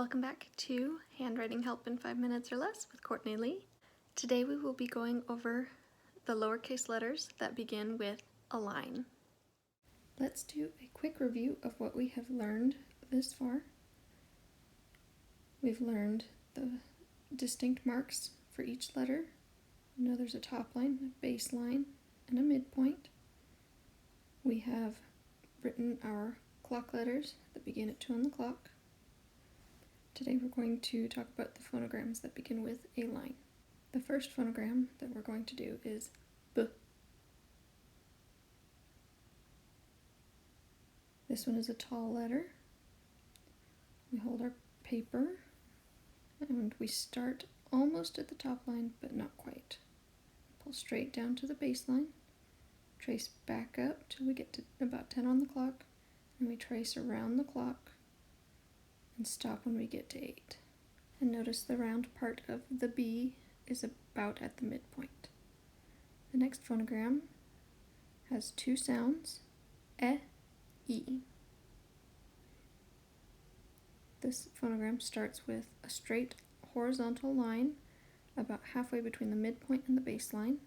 Welcome back to Handwriting Help in 5 Minutes or Less with Courtney Lee. Today we will be going over the lowercase letters that begin with a line. Let's do a quick review of what we have learned this far. We've learned the distinct marks for each letter. You know there's a top line, a base line, and a midpoint. We have written our clock letters that begin at 2 on the clock. Today we're going to talk about the phonograms that begin with a line. The first phonogram that we're going to do is B. This one is a tall letter. We hold our paper and we start almost at the top line, but not quite. Pull straight down to the baseline, trace back up till we get to about 10 on the clock, and we trace around the clock and stop when we get to 8. And notice the round part of the B is about at the midpoint. The next phonogram has two sounds, E. This phonogram starts with a straight horizontal line about halfway between the midpoint and the baseline.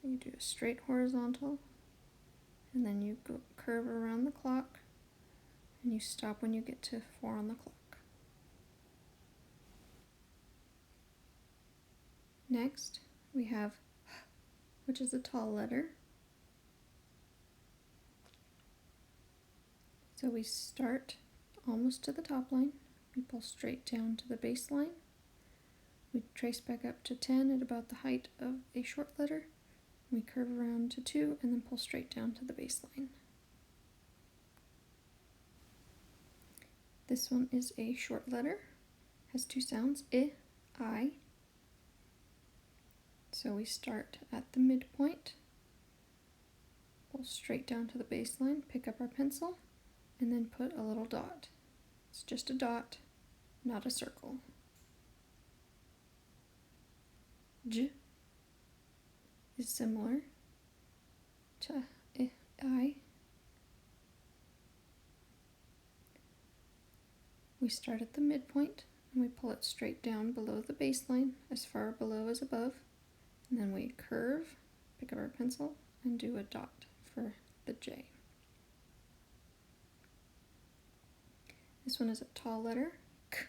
So you do a straight horizontal, and then you go curve around the clock, and you stop when you get to 4 on the clock. Next, we have H, which is a tall letter. So we start almost to the top line, we pull straight down to the baseline, we trace back up to 10 at about the height of a short letter, we curve around to 2 and then pull straight down to the baseline. This one is a short letter, has two sounds, I. So we start at the midpoint, pull straight down to the baseline, pick up our pencil, and then put a little dot. It's just a dot, not a circle. J is similar to I. We start at the midpoint and we pull it straight down below the baseline, as far below as above, and then we curve, pick up our pencil, and do a dot for the J. This one is a tall letter, K.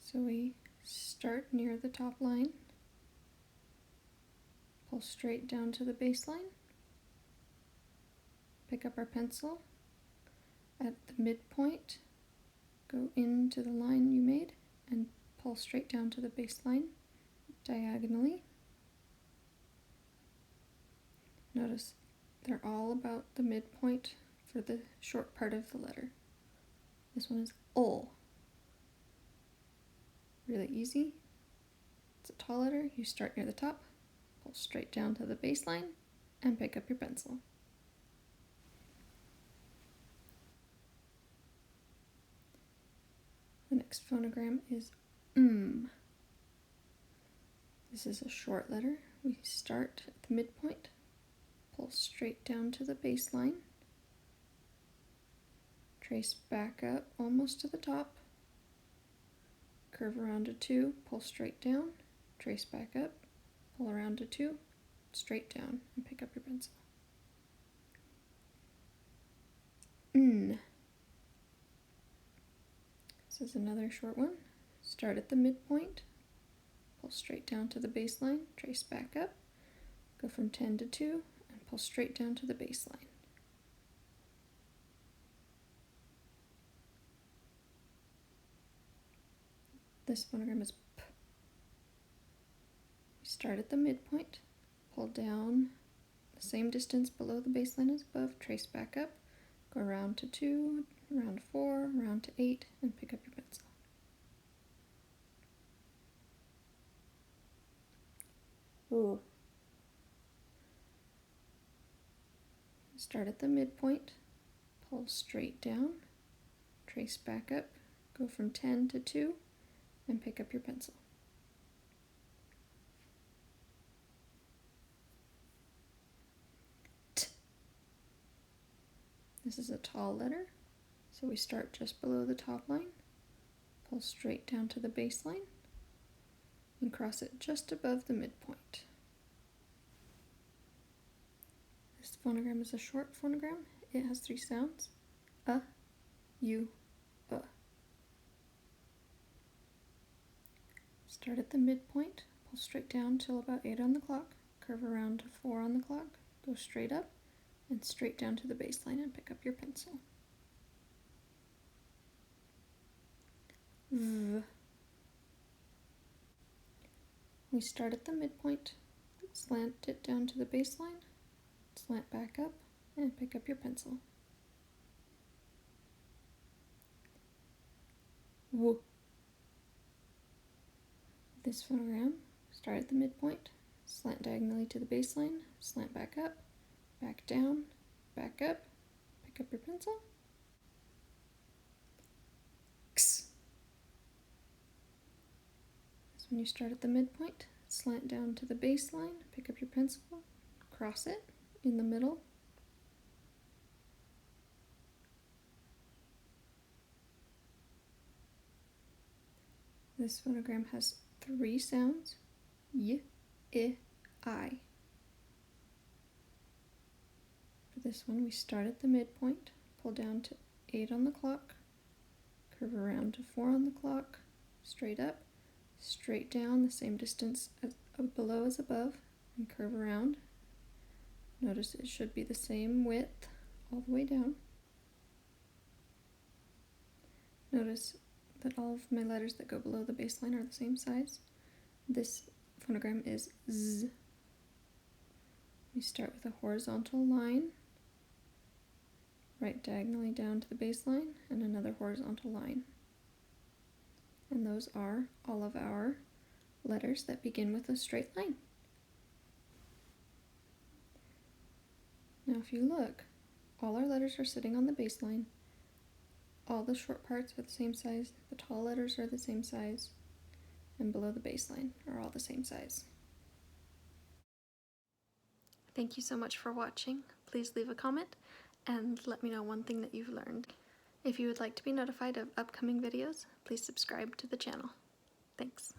So we start near the top line, pull straight down to the baseline, pick up our pencil, at the midpoint, go into the line you made and pull straight down to the baseline diagonally. Notice they're all about the midpoint for the short part of the letter. This one is ol. Really easy. It's a tall letter. You start near the top, pull straight down to the baseline, and pick up your pencil. The next phonogram is This is a short letter. We start at the midpoint, pull straight down to the baseline, trace back up almost to the top, curve around to 2, pull straight down, trace back up, pull around to 2, straight down, and pick up your pencil. N. This is another short one. Start at the midpoint, pull straight down to the baseline, trace back up, go from 10 to 2, and pull straight down to the baseline. This phonogram is P. We start at the midpoint, pull down the same distance below the baseline as above, trace back up, go around to 2, around 4, around to 8, and pick up your pencil. Ooh. Start at the midpoint, pull straight down, trace back up, go from 10 to 2, and pick up your pencil. T. This is a tall letter, so we start just below the top line, pull straight down to the baseline, and cross it just above the midpoint. This phonogram is a short phonogram. It has 3 sounds: a, u, a. Start at the midpoint, pull straight down till about 8 on the clock, curve around to 4 on the clock, go straight up, and straight down to the baseline and pick up your pencil. V. We start at the midpoint, slant it down to the baseline, slant back up, and pick up your pencil. W. This phonogram, start at the midpoint, slant diagonally to the baseline, slant back up, back down, back up, pick up your pencil. X. This one you start at the midpoint, slant down to the baseline, pick up your pencil, cross it in the middle. This phonogram has 3 sounds: y, I. For this one, we start at the midpoint, pull down to 8 on the clock, curve around to 4 on the clock, straight up, straight down the same distance as below as above, and curve around. Notice it should be the same width all the way down. Notice that all of my letters that go below the baseline are the same size. This phonogram is Z. We start with a horizontal line, right diagonally down to the baseline, and another horizontal line. And those are all of our letters that begin with a straight line. Now if you look, all our letters are sitting on the baseline. All the short parts are the same size, the tall letters are the same size, and below the baseline are all the same size. Thank you so much for watching. Please leave a comment and let me know one thing that you've learned. If you would like to be notified of upcoming videos, please subscribe to the channel. Thanks.